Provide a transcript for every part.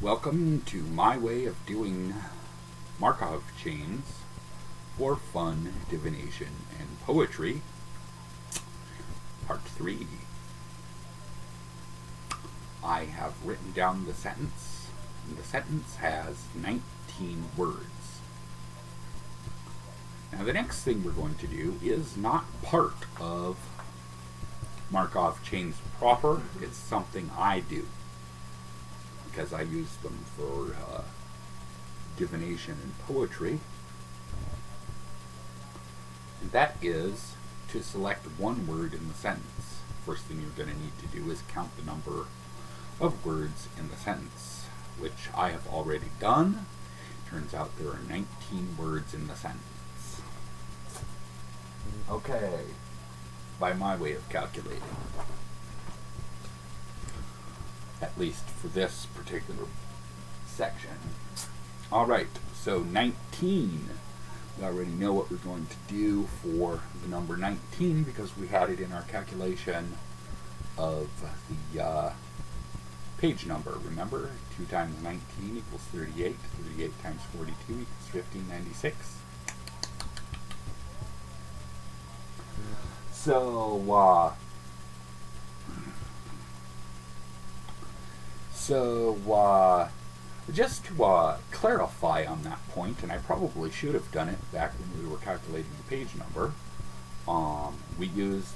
Welcome to my way of doing Markov chains for fun, divination, and poetry, part 3. I have written down the sentence, and the sentence has 19 words. Now the next thing we're going to do is not part of Markov chains proper, it's something I do, because I use them for divination and poetry. And that is to select one word in the sentence. First thing you're going to need to do is count the number of words in the sentence, which I have already done. Turns out there are 19 words in the sentence. Okay, by my way of calculating. At least for this particular section. Alright, so 19. We already know what we're going to do for the number 19 because we had it in our calculation of the page number. Remember, 2 times 19 equals 38. 38 times 42 equals 1596. So, just to clarify on that point, and I probably should have done it back when we were calculating the page number, we used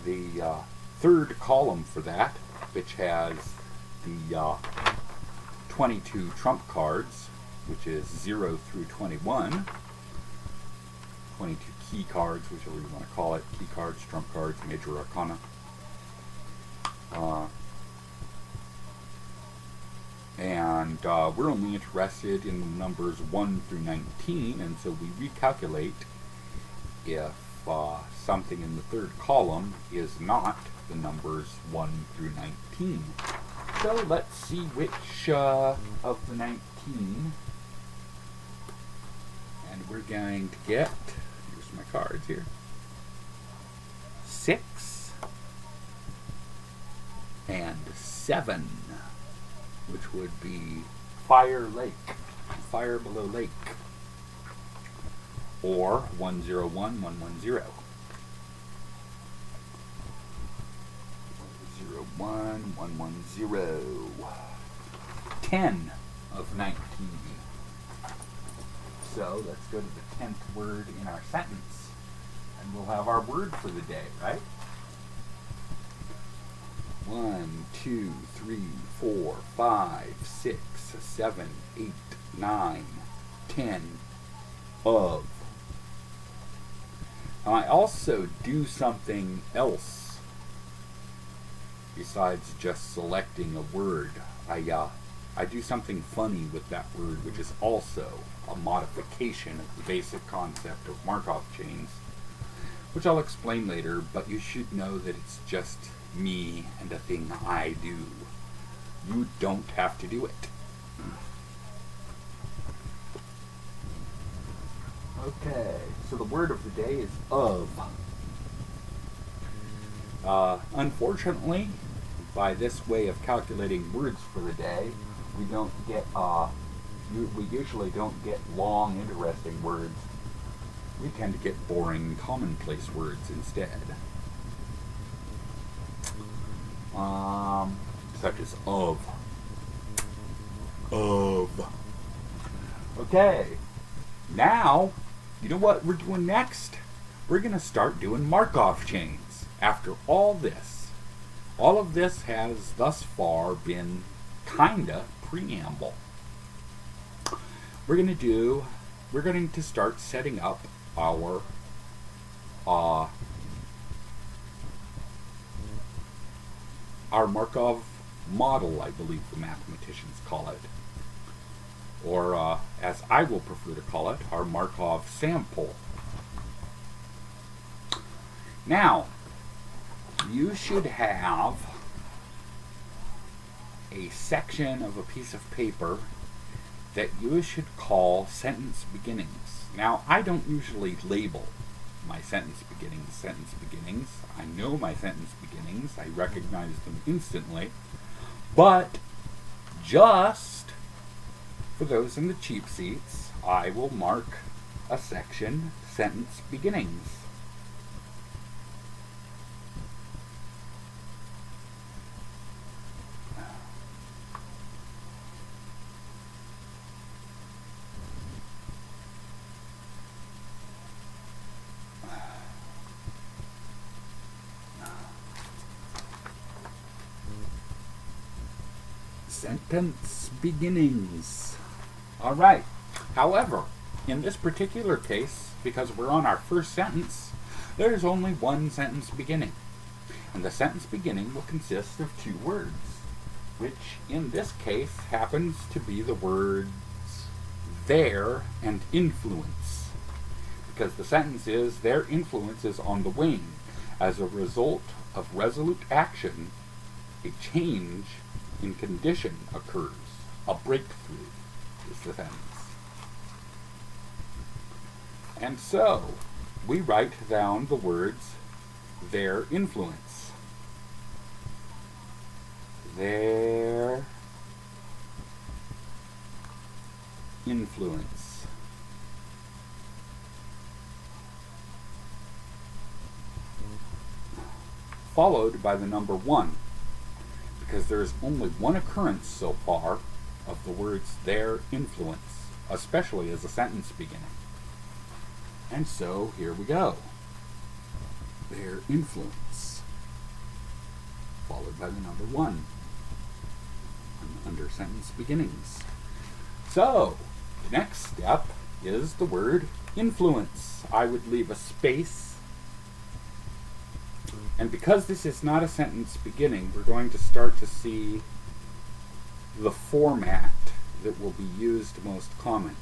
the third column for that, which has the 22 trump cards, which is 0 through 21. 22 key cards, whichever you want to call it, key cards, trump cards, major arcana. And we're only interested in the numbers 1 through 19, and so we recalculate if something in the third column is not the numbers 1 through 19. So let's see which of the 19, and we're going to get, here's my cards here, 6 and 7, which would be fire below lake, or 101, 110. 101, 110. 10 of 19. So let's go to the 10th word in our sentence, and we'll have our word for the day, right? 1, 2, 3, 4, 5, 6, 7, 8, 9, 10 of. Now I also do something else besides just selecting a word. I do something funny with that word, which is also a modification of the basic concept of Markov chains, which I'll explain later, but you should know that it's just me and a thing I do. You don't have to do it. Okay, so the word of the day is of. Unfortunately, by this way of calculating words for the day, we don't get, we usually don't get long, interesting words. We tend to get boring, commonplace words instead. Such as of. Of. Okay. Now, you know what we're doing next? We're going to start doing Markov chains. After all of this has thus far been kinda preamble. We're going to start setting up our Markov model, I believe the mathematicians call it. Or, as I will prefer to call it, our Markov sample. Now, you should have a section of a piece of paper that you should call sentence beginnings. Now, I don't usually label my sentence beginnings. I know my sentence beginnings. I recognize them instantly. But just for those in the cheap seats, I will mark a section, sentence beginnings. Sentence beginnings. All right. However, in this particular case, because we're on our first sentence, there's only one sentence beginning. And the sentence beginning will consist of two words, which in this case happens to be the words their and influence. Because the sentence is, their influence is on the wane. As a result of resolute action, a change in condition occurs. A breakthrough is the sentence. And so, we write down the words, their influence. Their influence. Followed by the number 1. Because there is only one occurrence so far of the words their influence, especially as a sentence beginning. And so here we go. Their influence, followed by the number 1 under sentence beginnings. So the next step is the word influence. I would leave a space. And because this is not a sentence beginning, we're going to start to see the format that will be used most commonly.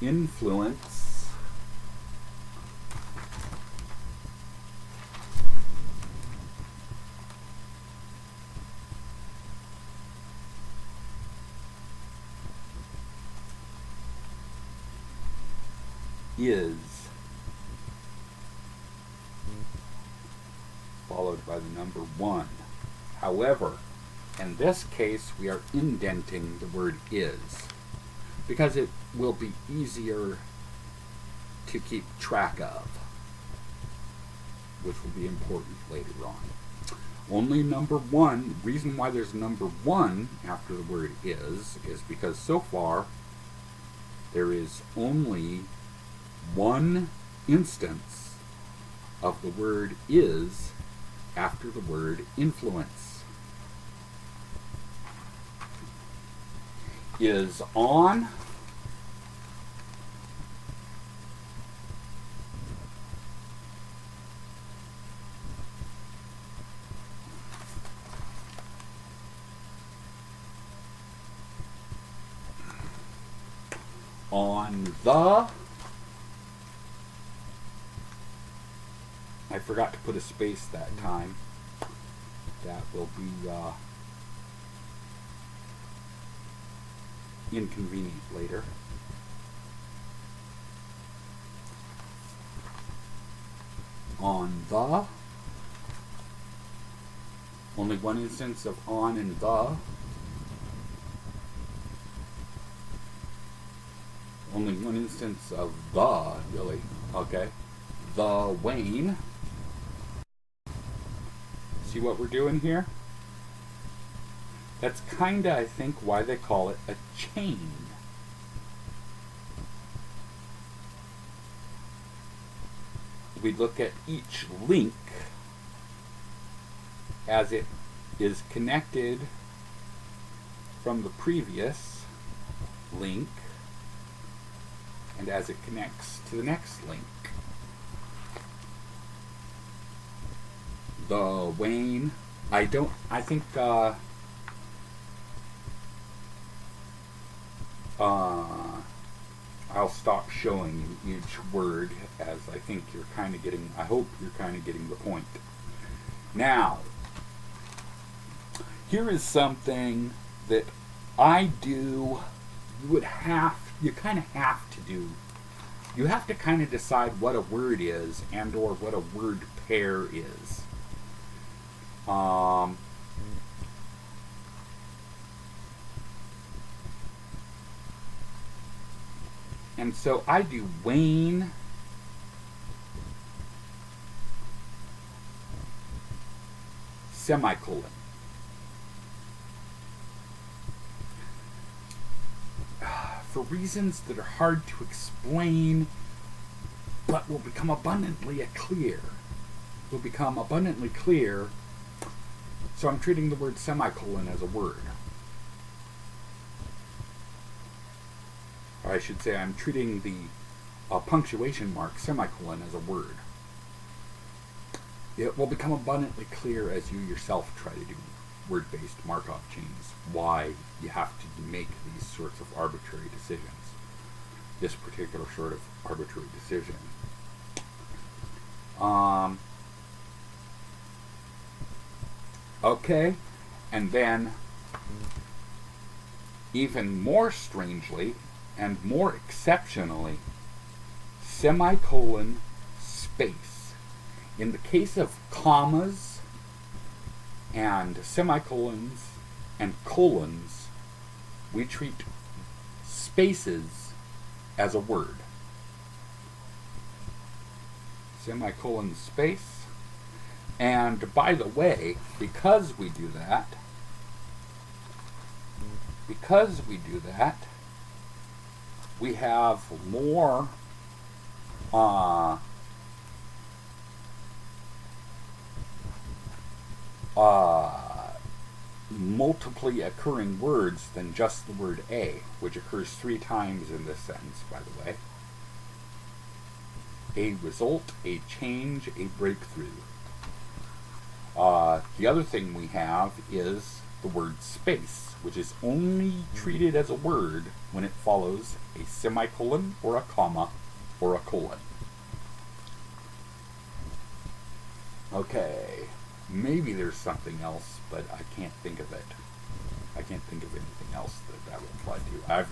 Influence is followed by the number 1. However, in this case, we are indenting the word is, because it will be easier to keep track of, which will be important later on. Only number 1, reason why there's number 1 after the word is because so far there is only one instance of the word is after the word influence. Is on the, I forgot to put a space that time. That will be inconvenient later. On the, only one instance of on and the. Only one instance of the, really. Okay. The wane. See what we're doing here? That's kinda, I think, why they call it a chain. We look at each link as it is connected from the previous link and as it connects to the next link. The wane, I think I'll stop showing you each word, as I think you're kind of getting, I hope you're kind of getting the point. Now, here is something that I do, you kind of have to do you have to kind of decide what a word is and or what a word pair is. And so I do Wayne semicolon. For reasons that are hard to explain, but will become abundantly clear. Will become abundantly clear. So I'm treating the word semicolon as a word. Or I should say I'm treating the punctuation mark semicolon as a word. It will become abundantly clear as you yourself try to do word-based Markov chains why you have to make these sorts of arbitrary decisions. This particular sort of arbitrary decision. Okay, and then even more strangely and more exceptionally, semicolon space. In the case of commas and semicolons and colons, we treat spaces as a word. Semicolon space. And by the way, because we do that, we have more multiply occurring words than just the word a, which occurs 3 times in this sentence, by the way. A result, a change, a breakthrough. The other thing we have is the word space, which is only treated as a word when it follows a semicolon or a comma or a colon. Okay, maybe there's something else, but I can't think of it. I can't think of anything else that would apply to.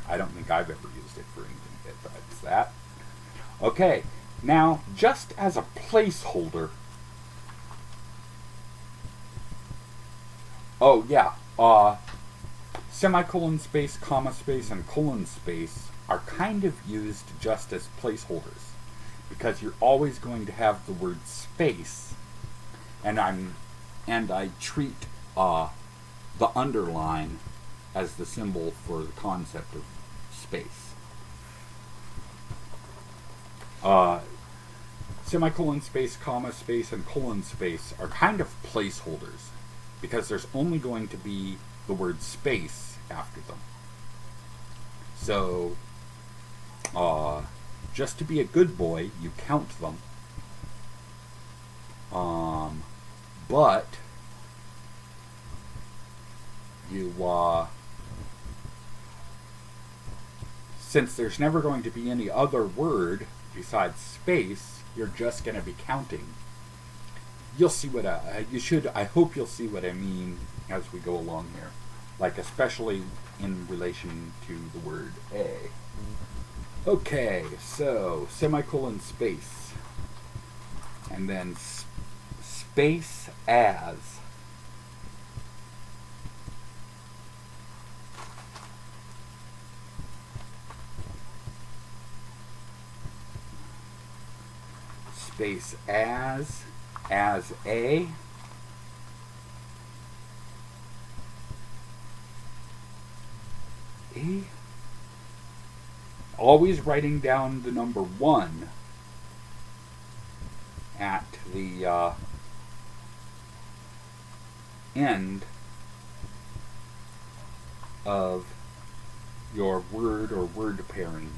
I don't think I've ever used it for anything besides that. Okay, now just as a placeholder. Oh yeah, semicolon space, comma space, and colon space are kind of used just as placeholders because you're always going to have the word space, and I treat the underline as the symbol for the concept of space. Semicolon space, comma space, and colon space are kind of placeholders because there's only going to be the word space after them. So, just to be a good boy, you count them. But you, since there's never going to be any other word besides space, you're just going to be counting. You'll see what I hope you'll see what I mean as we go along here. Like, especially in relation to the word a. Okay, so semicolon space. And then space as. Space as a. Always writing down the number 1 at the end of your word or word pairing,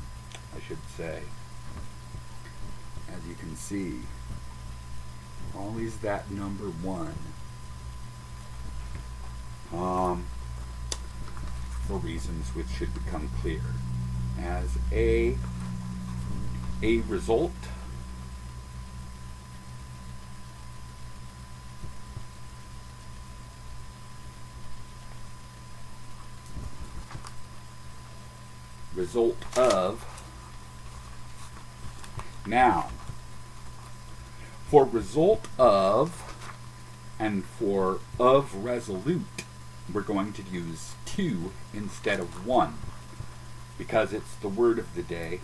I should say. As you can see, always that number 1. For reasons which should become clear. As a result, of Now, for result of and for of resolute, we're going to use 2 instead of 1 because it's the word of the day,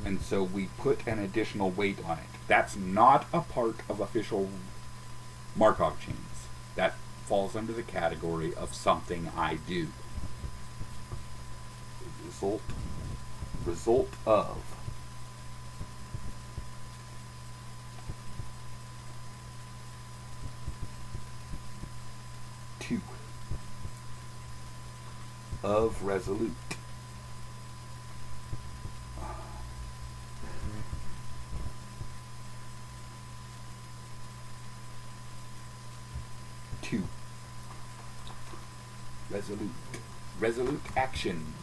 and so we put an additional weight on it. That's not a part of official Markov chains. That falls under the category of something I do. Result of. Of resolute. Two. Resolute action.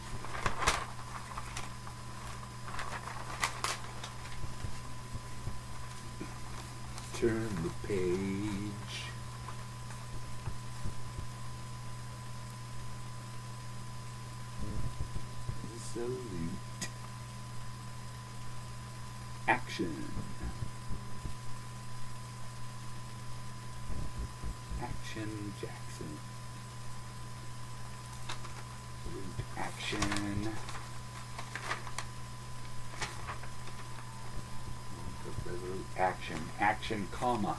Turn the page. Resolute action. Action Jackson. Resolute action. Resolute action. Action, comma.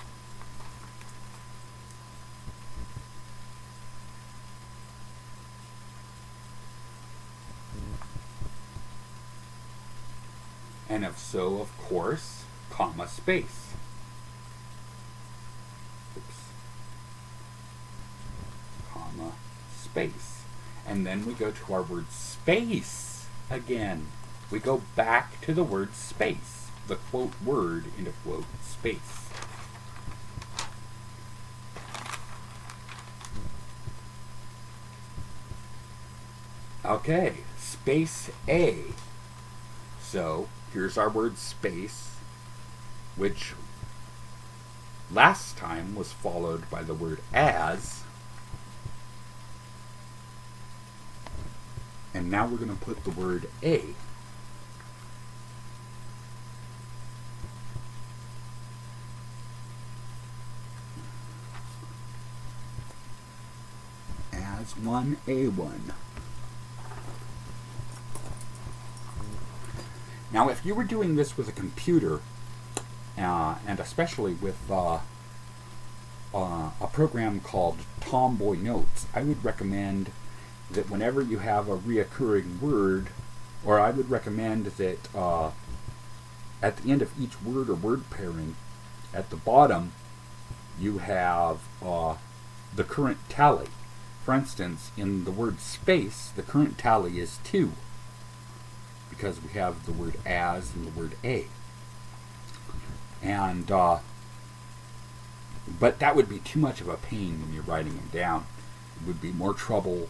And if so, of course, comma, space. Oops. Comma, space. And then we go to our word space again. We go back to the word space. The quote word into quote space. Okay, space A. So here's our word space, which last time was followed by the word as. And now we're going to put the word A. As 1A1. Now, if you were doing this with a computer, and especially with a program called Tomboy Notes, I would recommend that whenever you have a reoccurring word, or I would recommend that at the end of each word or word pairing, at the bottom, you have the current tally. For instance, in the word space, the current tally is 2. Because we have the word as and the word a. And, but that would be too much of a pain when you're writing them down. It would be more trouble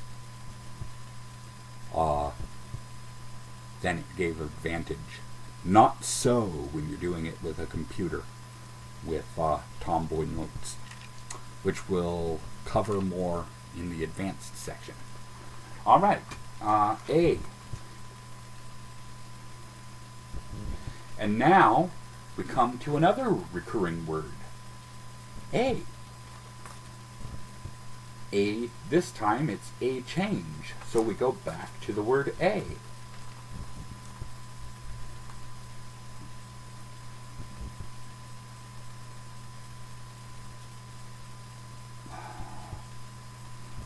than it gave advantage. Not so when you're doing it with a computer, with Tomboy Notes, which we'll cover more in the advanced section. All right, A. And now we come to another recurring word, A. A, this time it's a change, so we go back to the word A.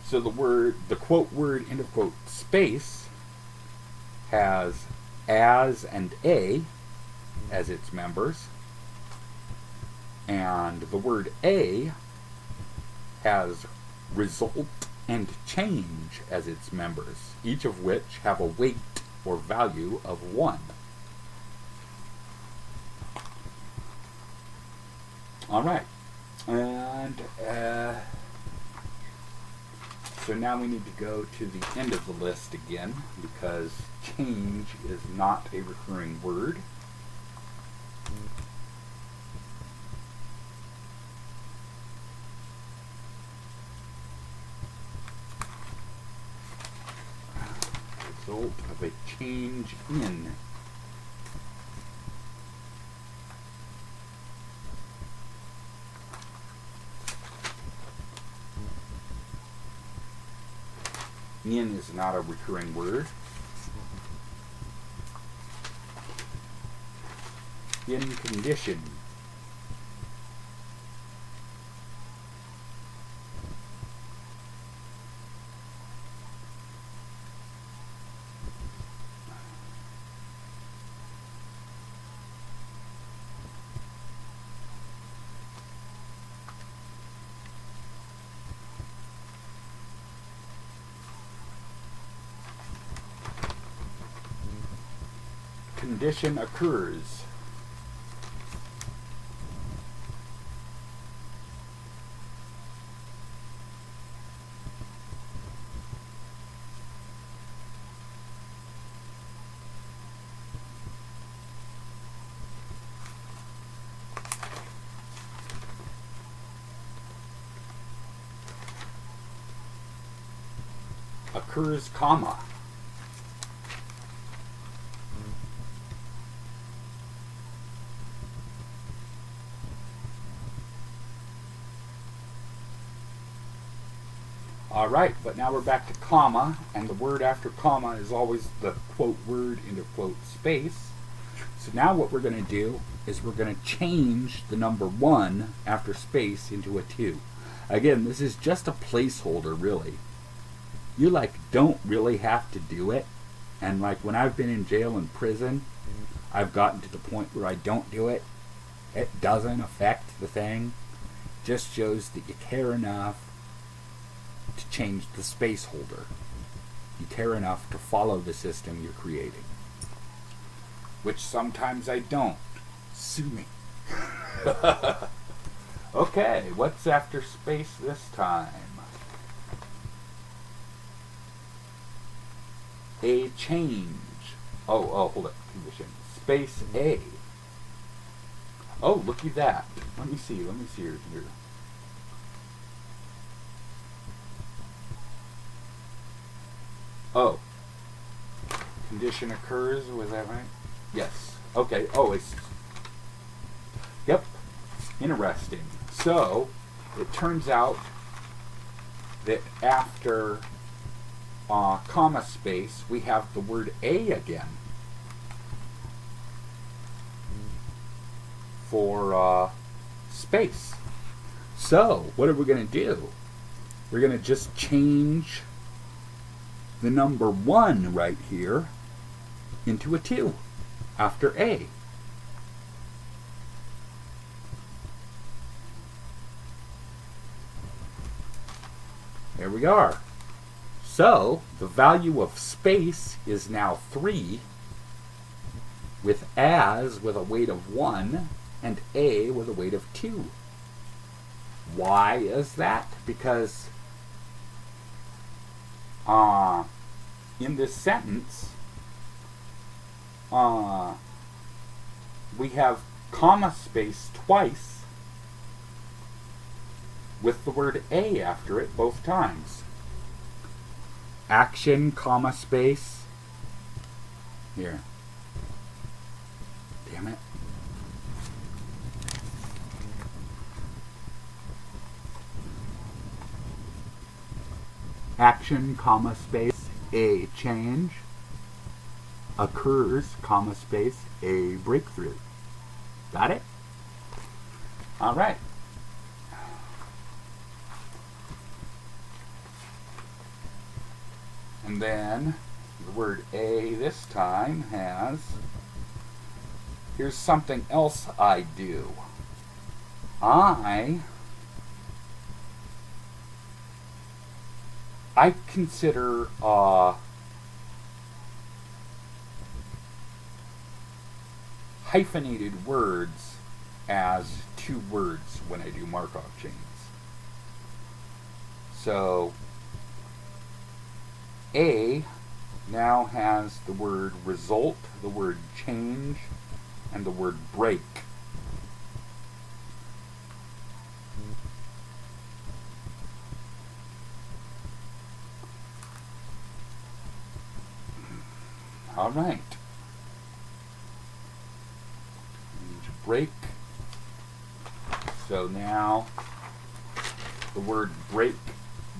So the quote word, end of quote, space has as and a as its members, and the word A has result and change as its members, each of which have a weight or value of 1. All right, and so now we need to go to the end of the list again, because change is not a recurring word. Result of a change in. In is not a recurring word. In condition. Condition occurs. Occurs, comma. All right, but now we're back to comma, and the word after comma is always the quote word into quote space. So now what we're going to do is we're going to change the number 1 after space into a 2. Again, this is just a placeholder, really. You don't really have to do it. And when I've been in jail and prison, I've gotten to the point where I don't do it. It doesn't affect the thing. It just shows that you care enough to change the space holder. You care enough to follow the system you're creating. Which sometimes I don't. Sue me. Okay, what's after space this time? A change. Oh, hold up. Condition. Space A. Oh, looky that. Let me see here. Oh. Condition occurs, was that right? Yes. Okay. Oh, it's... Yep. Interesting. So, it turns out that after comma space, we have the word A again for space. So, what are we going to do? We're going to just change the number 1 right here into a 2 after A. There we are. So, the value of space is now 3, with as with a weight of 1, and A with a weight of 2. Why is that? Because in this sentence, we have comma space twice with the word A after it both times. Action, comma space. Here. Damn it. Action, comma space, a change. Occurs, comma space, a breakthrough. Got it? All right. And then the word A this time has, here's something else I do. I consider hyphenated words as 2 words when I do Markov chains. So A now has the word result, the word change, and the word break. All right. Break. So now the word break,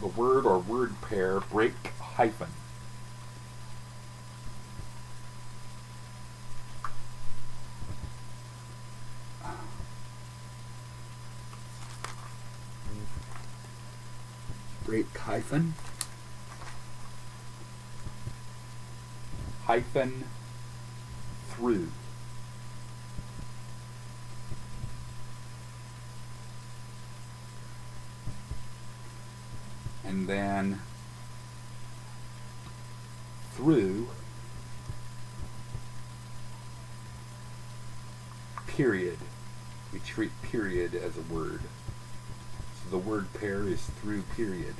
the word or word pair break hyphen. Break hyphen. Hyphen through. And then through period. We treat period as a word. So the word pair is through period.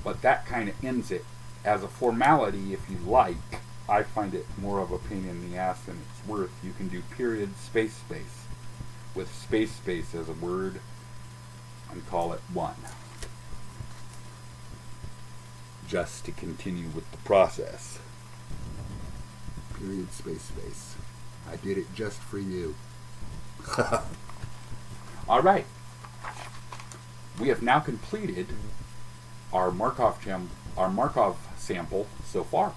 But that kind of ends it. As a formality, if you like, I find it more of a pain in the ass than it's worth. You can do period, space, space, with space, space as a word, and call it one. Just to continue with the process. Period, space, space. I did it just for you. All right. We have now completed our Markov sample so far.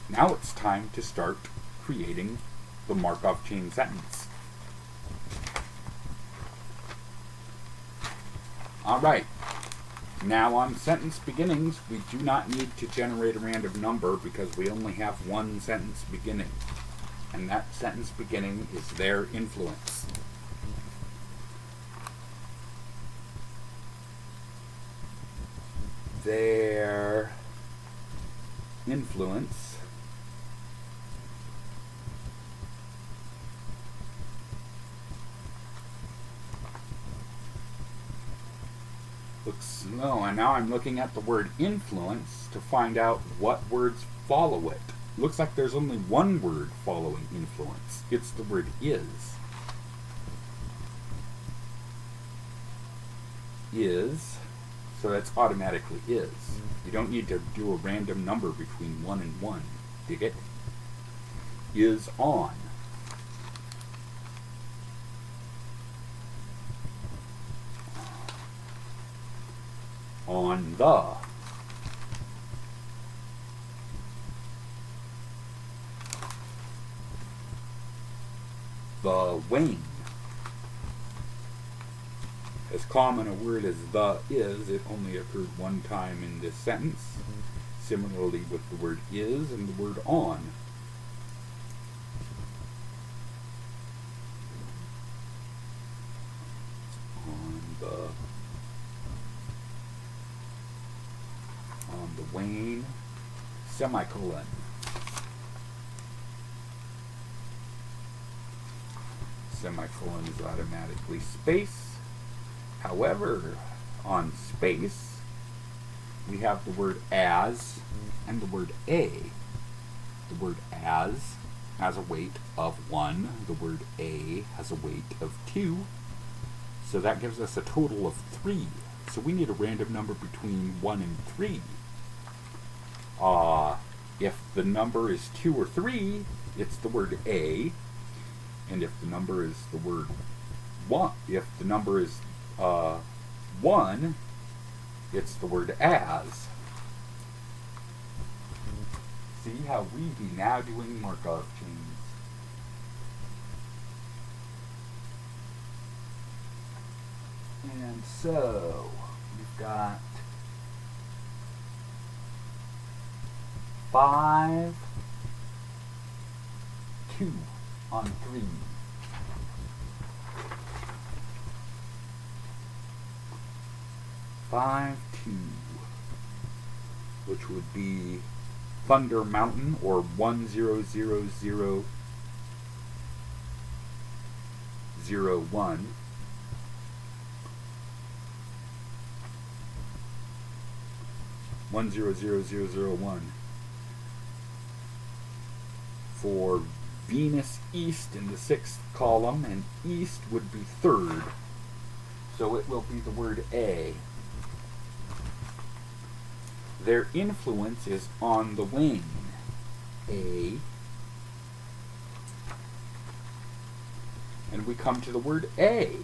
Now it's time to start creating the Markov chain sentence. All right. Now on sentence beginnings, we do not need to generate a random number because we only have one sentence beginning. And that sentence beginning is their influence. Their influence looks slow, and now I'm looking at the word influence to find out what words follow it. Looks like there's only one word following influence. It's the word is. Is. So that's automatically is. You don't need to do a random number between 1 and 1. Dig it? Is on. On the. The wane. As common a word as the is, it only occurred one time in this sentence. Similarly with the word is and the word on. On the wane, semicolon. Semicolon is automatically space. However, on space, we have the word as and the word a. The word as has a weight of 1. The word a has a weight of 2. So that gives us a total of 3. So we need a random number between 1 and 3. If the number is 2 or 3, it's the word a. And if the number is the word 1, if the number is 1, it's the word as. See how we be now doing Markov chains. And so we've got 5, 2 on 3. 5, 2, which would be Thunder Mountain, or 100001. 100001 for Venus East in the 6th column, and East would be 3rd. So it will be the word A. Their influence is on the wane. A. And we come to the word A,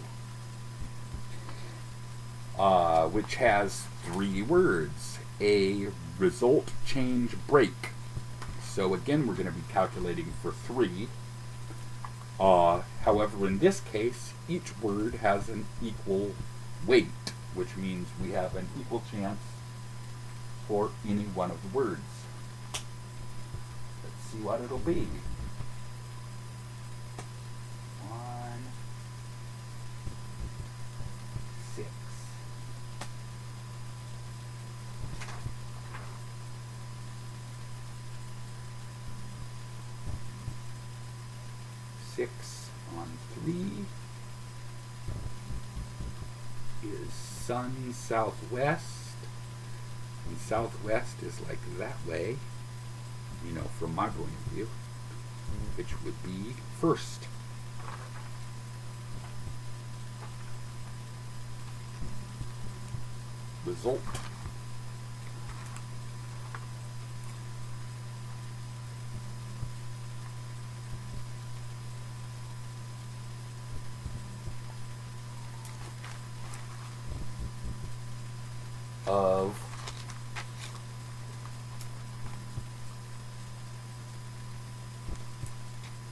which has 3 words. a result change break. So again, we're going to be calculating for 3. However, in this case, each word has an equal weight, which means we have an equal chance for any one of the words. Let's see what it'll be. 1, 6. 6 on 3 is sun southwest, and southwest is like that way, from my point of view, which would be first. Result. Of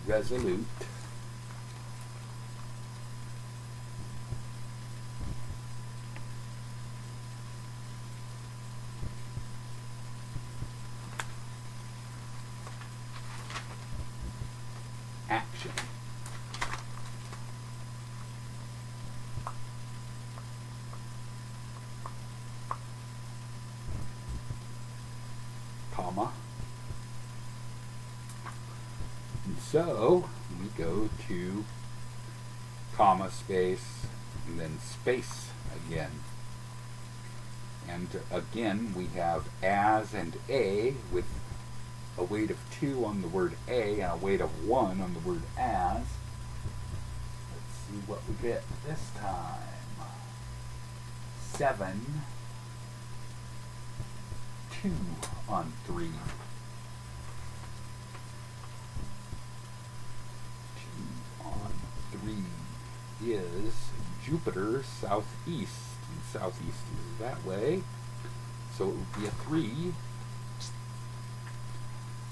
resolute action. Comma. And so we go to comma, space, and then space again. And again, we have as and a with a weight of 2 on the word a and a weight of 1 on the word as. Let's see what we get this time. 7, 2 on 3. 2 on 3 is Jupiter southeast. And southeast is that way. So it would be a 3.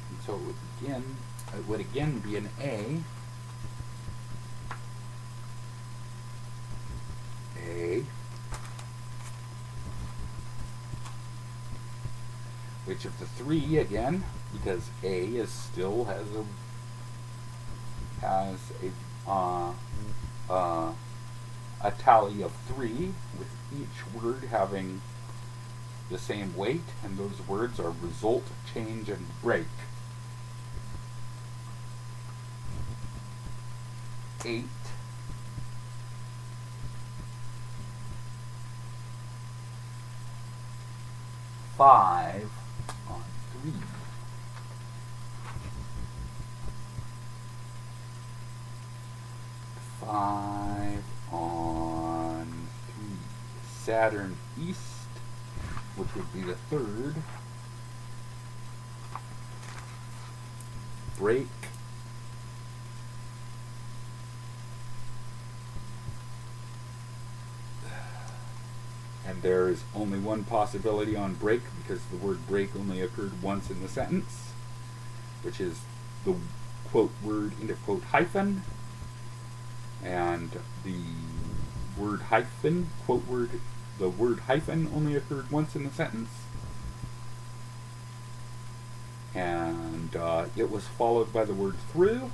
And so it would again be an A. A. Which of the 3 again, because A is still has a tally of 3, with each word having the same weight, and those words are result, change, and break. 8, 5 on 3. 5 on 3. Saturn east, which would be the 3rd. Break. And there is only one possibility on break, because the word break only occurred once in the sentence, which is the quote word into quote hyphen. And the word hyphen, quote word, the word hyphen only occurred once in the sentence. And it was followed by the word through,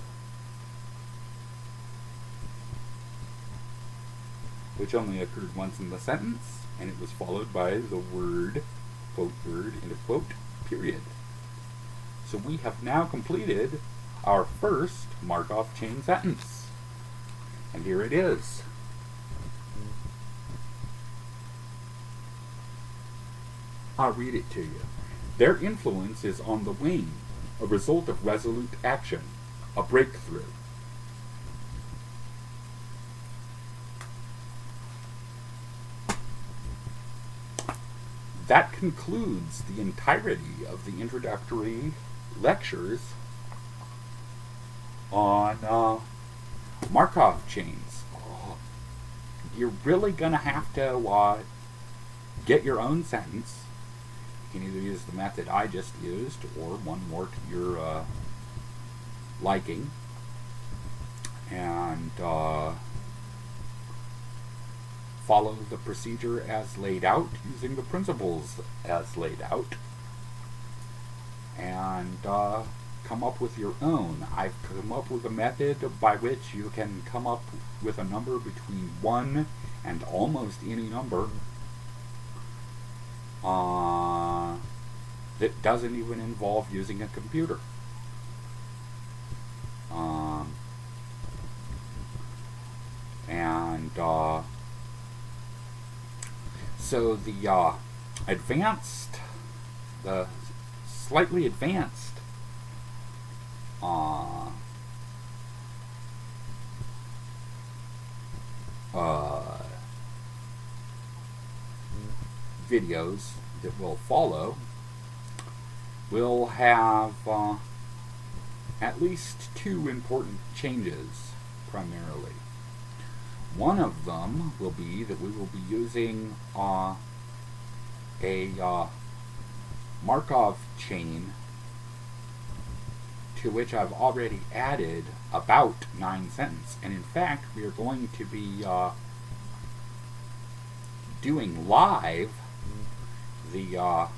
which only occurred once in the sentence, and it was followed by the word, quote word, into quote, period. So we have now completed our first Markov chain sentence. And here it is. I'll read it to you. Their influence is on the wane, a result of resolute action, a breakthrough. That concludes the entirety of the introductory lectures on Markov chains. You're really going to have to get your own sentence can either use the method I just used or one more to your liking, and follow the procedure as laid out using the principles as laid out, and come up with your own. I've come up with a method by which you can come up with a number between 1 and almost any number that doesn't even involve using a computer. So the slightly advanced videos that will follow will have at least 2 important changes primarily. One of them will be that we will be using a Markov chain to which I've already added about 9 sentences. And in fact, we are going to be doing live the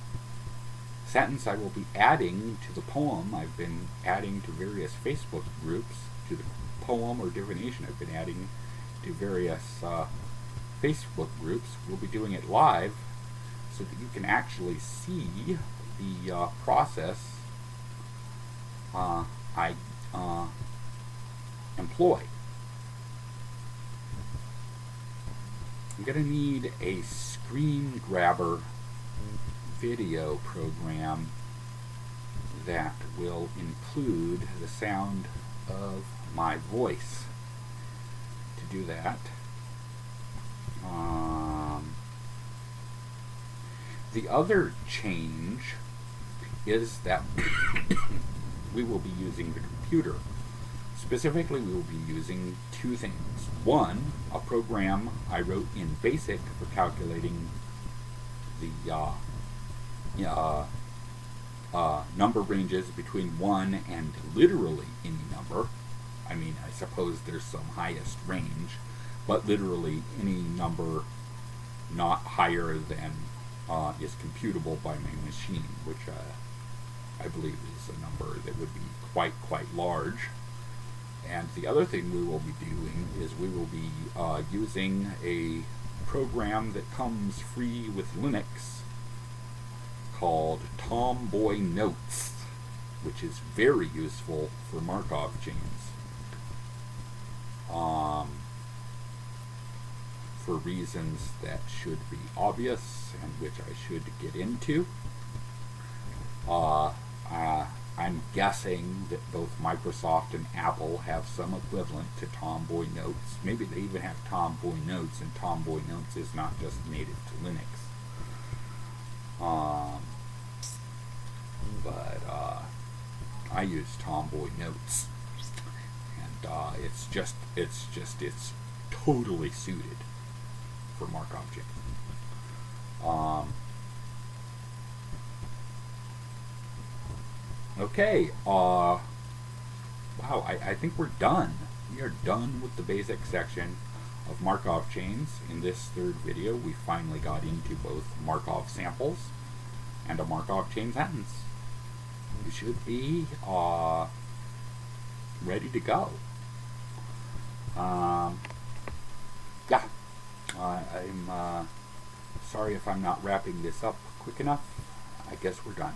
sentence I will be adding to the poem I've been adding to various Facebook groups, to the poem or divination I've been adding to various Facebook groups. We'll be doing it live so that you can actually see the process I employ. I'm going to need a screen grabber video program that will include the sound of my voice. To do that, the other change is that we will be using the computer. Specifically, we will be using 2 things. One, a program I wrote in BASIC for calculating the number ranges between 1 and literally any number. I mean, I suppose there's some highest range, but literally any number not higher than is computable by my machine, which I believe is a number that would be quite large. And the other thing we will be doing is we will be using a program that comes free with Linux called Tomboy Notes, which is very useful for Markov chains. For reasons that should be obvious and which I should get into. I'm guessing that both Microsoft and Apple have some equivalent to Tomboy Notes. Maybe they even have Tomboy Notes, and Tomboy Notes is not just native to Linux. But I use Tomboy Notes, and it's totally suited for Markov chains. Okay, wow, I think we're done. We are done with the basic section of Markov chains. In this 3rd video, we finally got into both Markov samples and a Markov chain sentence. You should be ready to go. Yeah, I'm sorry if I'm not wrapping this up quick enough. I guess we're done.